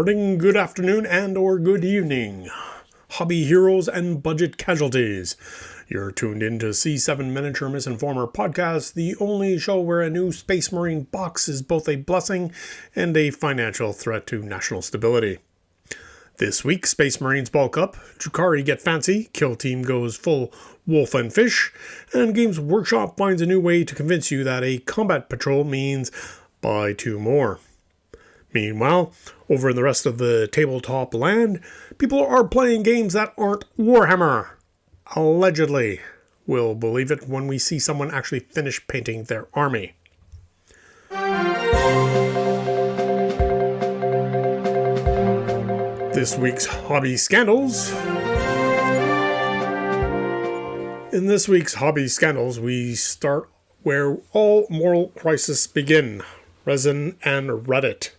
morning, good afternoon, and or good evening, hobby heroes and budget casualties. You're tuned in to C7 Miniature Misinformer Podcast, the only show where a new Space Marine box is both a blessing and a financial threat to national stability. This week, Space Marines bulk up, Drukhari get fancy, Kill Team goes full wolf and fish, and Games Workshop finds a new way to convince you that a combat patrol means buy two more. Meanwhile, over in the rest of the tabletop land, people are playing games that aren't Warhammer. Allegedly. We'll believe it when we see someone actually finish painting their army. This week's Hobby Scandals. In this week's Hobby Scandals, we start where all moral crises begin. Resin and Reddit.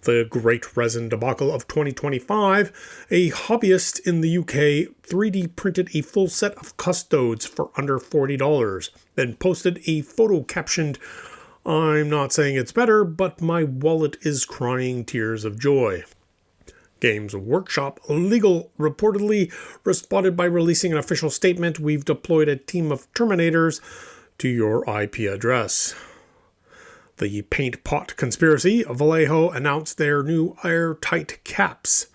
The Great Resin Debacle of 2025, a hobbyist in the UK 3D printed a full set of custodes for under $40, then posted a photo captioned, "I'm not saying it's better, but my wallet is crying tears of joy." Games Workshop Legal reportedly responded by releasing an official statement, "We've deployed a team of Terminators to your IP address." The Paint Pot Conspiracy, Vallejo announced their new airtight caps.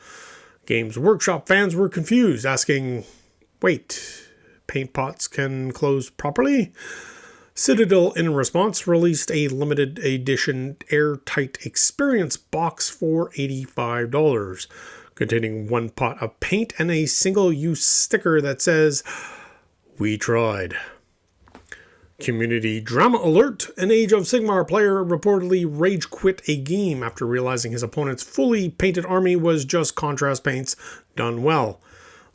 Games Workshop fans were confused, asking, wait, paint pots can close properly? Citadel, in response, released a limited edition airtight experience box for $85, containing one pot of paint and a single-use sticker that says, "We tried." Community drama alert. An Age of Sigmar player reportedly rage quit a game after realizing his opponent's fully painted army was just contrast paints done well.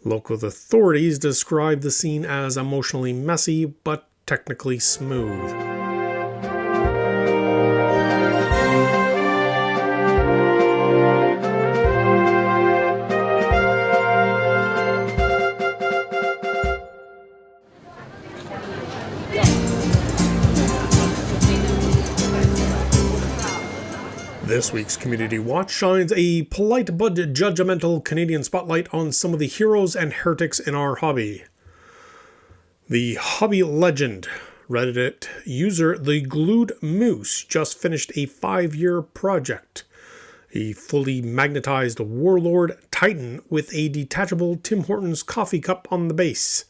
Local authorities described the scene as emotionally messy but technically smooth. This week's Community Watch shines a polite but judgmental Canadian spotlight on some of the heroes and heretics in our hobby. The hobby legend, Reddit user The Glued Moose, just finished a 5-year project. A fully magnetized Warlord Titan with a detachable Tim Hortons coffee cup on the base.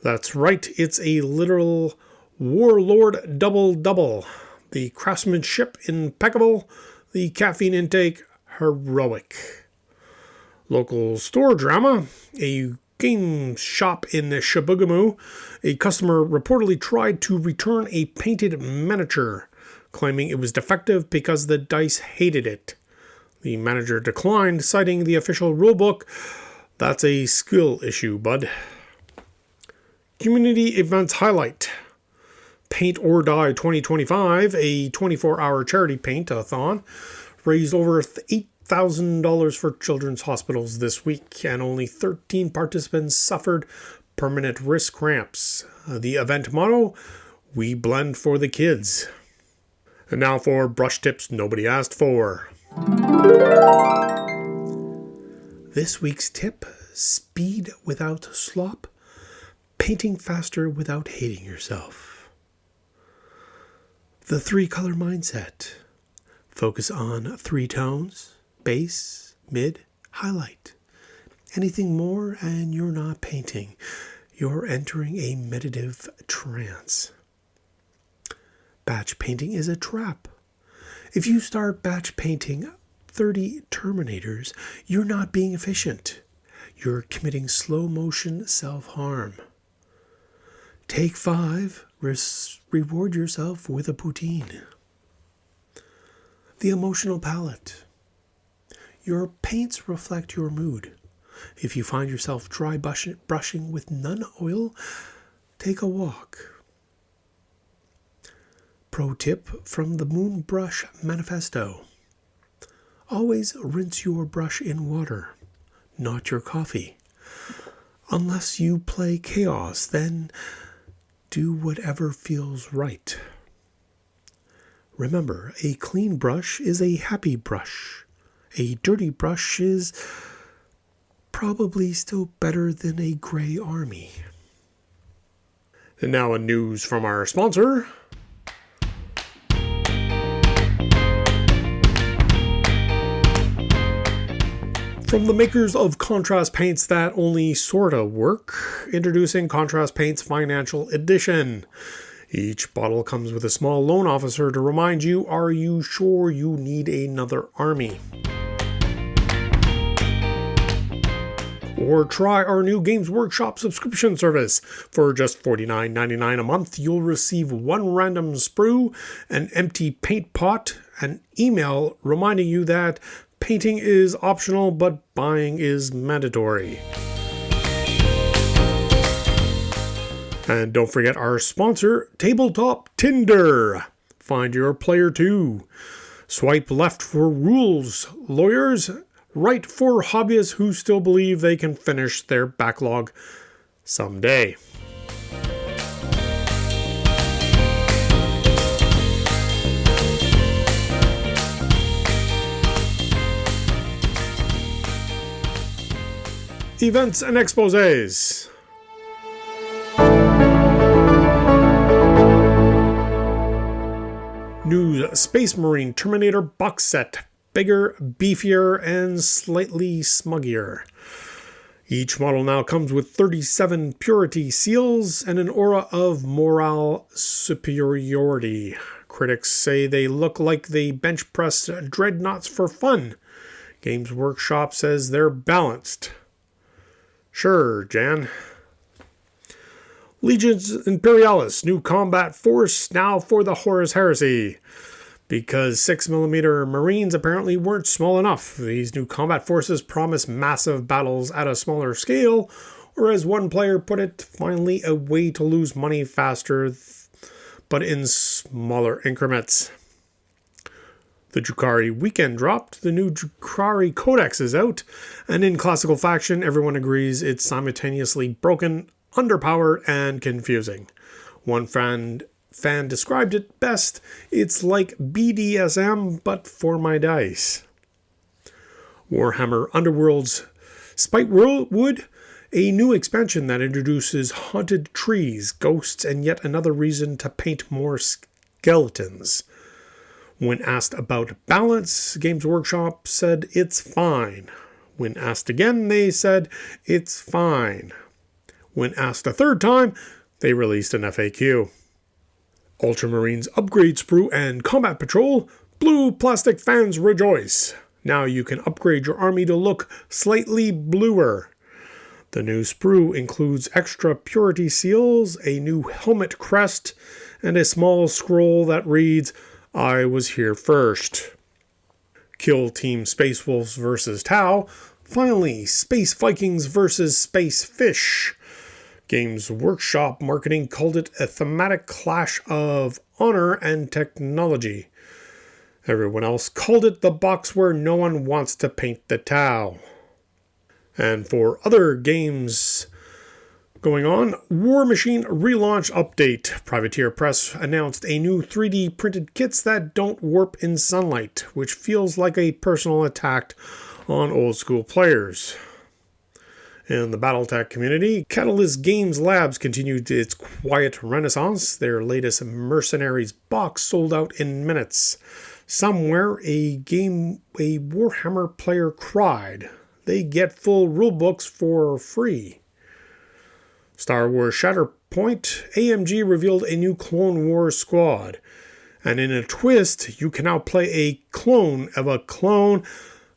That's right, it's a literal Warlord double-double. The craftsmanship impeccable. The caffeine intake, heroic. Local store drama. A game shop in Shibugamu. A customer reportedly tried to return a painted miniature, claiming it was defective because the dice hated it. The manager declined, citing the official rulebook. That's a skill issue, bud. Community events highlight. Paint or Die 2025, a 24-hour charity paint-a-thon, raised over $8,000 for children's hospitals this week, and only 13 participants suffered permanent wrist cramps. The event motto, "We blend for the kids." And now for brush tips nobody asked for. This week's tip, speed without slop, painting faster without hating yourself. The 3-color mindset. Focus on 3 tones, base, mid, highlight. Anything more and you're not painting. You're entering a meditative trance. Batch painting is a trap. If you start batch painting 30 Terminators, you're not being efficient. You're committing slow motion self-harm. Take 5. Reward yourself with a poutine. The emotional palette. Your paints reflect your mood. If you find yourself dry brushing with none oil, take a walk. Pro tip from the Moon Brush Manifesto. Always rinse your brush in water, not your coffee. Unless you play chaos, then do whatever feels right. Remember, a clean brush is a happy brush. A dirty brush is probably still better than a gray army. And now a news from our sponsor. From the makers of contrast paints that only sorta work, introducing Contrast Paints Financial Edition. Each bottle comes with a small loan officer to remind you, are you sure you need another army? Or try our new Games Workshop subscription service. For just $49.99 a month, you'll receive one random sprue, an empty paint pot, an email reminding you that painting is optional, but buying is mandatory. And don't forget our sponsor, Tabletop Tinder. Find your player too. Swipe left for rules lawyers, right for hobbyists who still believe they can finish their backlog someday. Events and exposés. New Space Marine Terminator box set. Bigger, beefier, and slightly smuggier. Each model now comes with 37 purity seals and an aura of moral superiority. Critics say they look like they bench press dreadnoughts for fun. Games Workshop says they're balanced. Sure, Jan. Legions Imperialis, new combat force now for the Horus Heresy. Because 6mm Marines apparently weren't small enough, these new combat forces promise massive battles at a smaller scale, or as one player put it, finally a way to lose money faster, but in smaller increments. The Drukhari weekend dropped, the new Drukhari codex is out, and in classical faction, everyone agrees it's simultaneously broken, underpowered, and confusing. One fan described it best, it's like BDSM, but for my dice. Warhammer Underworld's Spitewood, a new expansion that introduces haunted trees, ghosts, and yet another reason to paint more skeletons. When asked about balance, Games Workshop said it's fine. When asked again, they said it's fine. When asked a third time, they released an FAQ. Ultramarines Upgrade Sprue and Combat Patrol, blue plastic fans rejoice. Now you can upgrade your army to look slightly bluer. The new sprue includes extra purity seals, a new helmet crest, and a small scroll that reads, I was here first. Kill Team Space Wolves vs. Tau. Finally, Space Vikings vs. Space Fish. Games Workshop marketing called it a thematic clash of honor and technology. Everyone else called it the box where no one wants to paint the Tau. And for other games going on, Warmachine relaunch update. Privateer Press announced a new 3D printed kits that don't warp in sunlight, which feels like a personal attack on old school players. In the Battletech community, Catalyst Games Labs continued its quiet renaissance. Their latest Mercenaries box sold out in minutes. Somewhere a Warhammer player cried. They get full rulebooks for free. Star Wars Shatterpoint, AMG revealed a new Clone Wars squad. And in a twist, you can now play a clone of a clone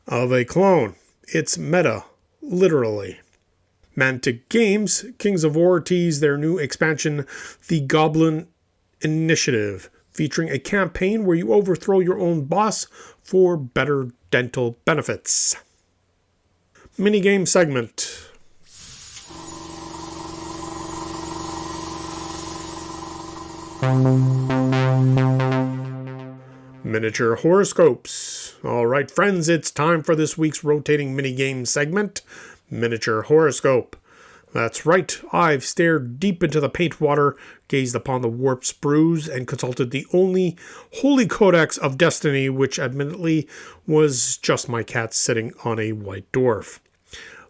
of a clone. It's meta, literally. Mantic Games, Kings of War teased their new expansion, The Goblin Initiative, featuring a campaign where you overthrow your own boss for better dental benefits. Minigame segment. Miniature Horoscopes. Alright friends, it's time for this week's rotating minigame segment, Miniature Horoscope. That's right, I've stared deep into the paint water, gazed upon the warped sprues, and consulted the only holy codex of destiny, which admittedly was just my cat sitting on a white dwarf.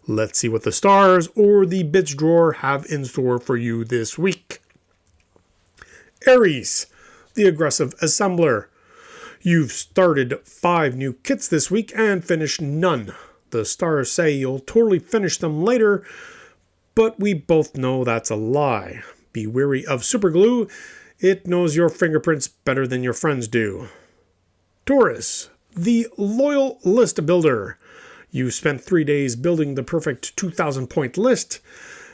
Let's see what the stars or the bits drawer have in store for you this week. Aries, the aggressive assembler. You've started 5 new kits this week and finished none. The stars say you'll totally finish them later, but we both know that's a lie. Be wary of superglue. It knows your fingerprints better than your friends do. Taurus, the loyal list builder. You spent 3 days building the perfect 2,000 point list.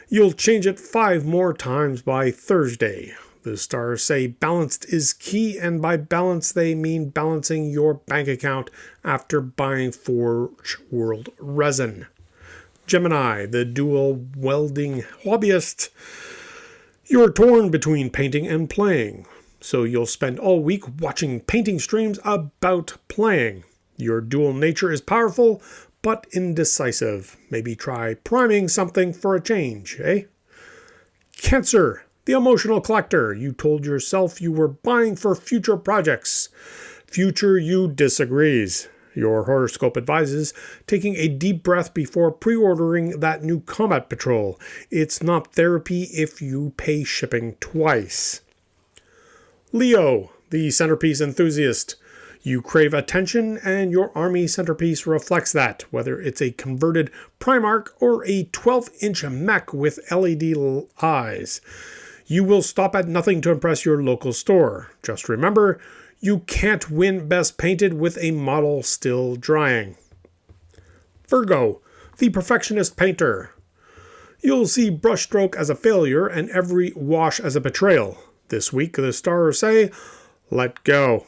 You'll change it 5 more times by Thursday. The stars say balanced is key, and by balance they mean balancing your bank account after buying Forge World resin. Gemini, the dual welding hobbyist. You're torn between painting and playing, so you'll spend all week watching painting streams about playing. Your dual nature is powerful, but indecisive. Maybe try priming something for a change, eh? Cancer, the emotional collector. You told yourself you were buying for future projects. Future you disagrees. Your horoscope advises taking a deep breath before pre-ordering that new combat patrol. It's not therapy if you pay shipping twice. Leo, the centerpiece enthusiast. You crave attention, and your army centerpiece reflects that, whether it's a converted Primarch or a 12-inch mech with LED eyes. You will stop at nothing to impress your local store. Just remember, you can't win Best Painted with a model still drying. Virgo, the perfectionist painter. You'll see brushstroke as a failure and every wash as a betrayal. This week, the stars say, let go.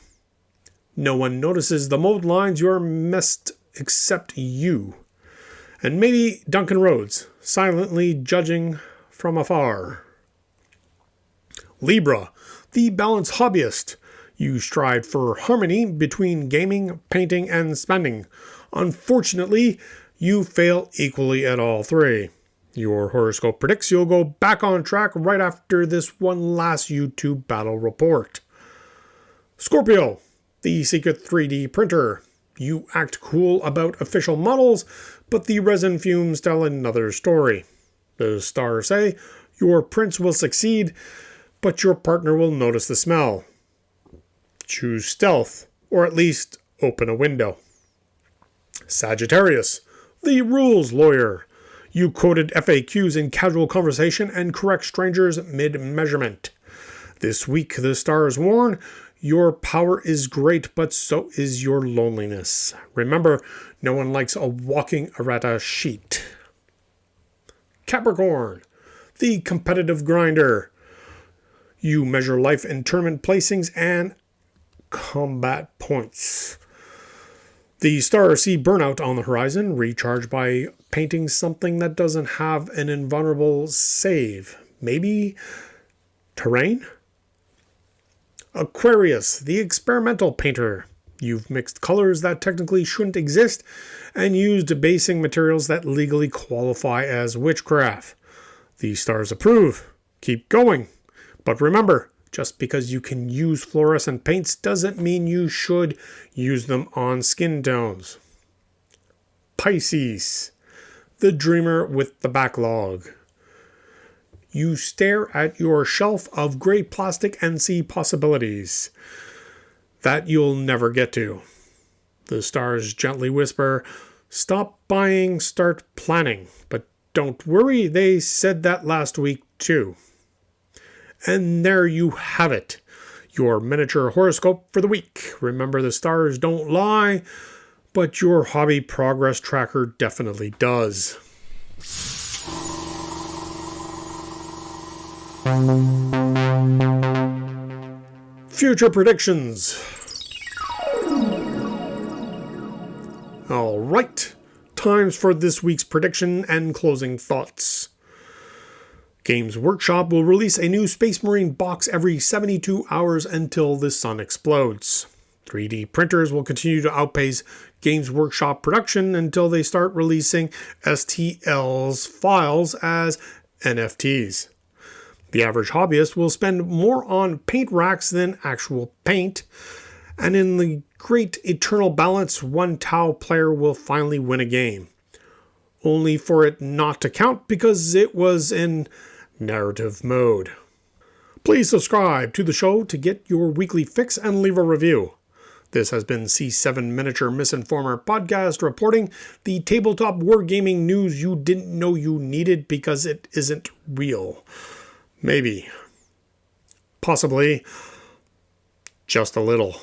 No one notices the mold lines you're missed except you. And maybe Duncan Rhodes, silently judging from afar. Libra, the balanced hobbyist. You strive for harmony between gaming, painting, and spending. Unfortunately, you fail equally at all 3. Your horoscope predicts you'll go back on track right after this one last YouTube battle report. Scorpio, the secret 3D printer. You act cool about official models, but the resin fumes tell another story. The stars say your prints will succeed, but your partner will notice the smell. Choose stealth, or at least open a window. Sagittarius, the rules lawyer. You quoted FAQs in casual conversation and correct strangers mid-measurement. This week, the stars warn, your power is great, but so is your loneliness. Remember, no one likes a walking errata sheet. Capricorn, the competitive grinder. You measure life in tournament placings and combat points. The stars see burnout on the horizon, recharge by painting something that doesn't have an invulnerable save. Maybe terrain? Aquarius, the experimental painter. You've mixed colors that technically shouldn't exist and used basing materials that legally qualify as witchcraft. The stars approve. Keep going. But remember, just because you can use fluorescent paints doesn't mean you should use them on skin tones. Pisces, the dreamer with the backlog. You stare at your shelf of gray plastic and see possibilities that you'll never get to. The stars gently whisper, stop buying, start planning. But don't worry, they said that last week too. And there you have it, your miniature horoscope for the week. Remember, the stars don't lie, but your hobby progress tracker definitely does. Future predictions. All right, times for this week's prediction and closing thoughts. Games Workshop will release a new Space Marine box every 72 hours until the sun explodes. 3D printers will continue to outpace Games Workshop production until they start releasing STL's files as NFTs. The average hobbyist will spend more on paint racks than actual paint, and in the great eternal balance, one Tau player will finally win a game, only for it not to count because it was in narrative mode. Please subscribe to the show to get your weekly fix and leave a review. This has been C7 Miniature Misinformer Podcast reporting the tabletop wargaming news you didn't know you needed because it isn't real. Maybe. Possibly. Just a little.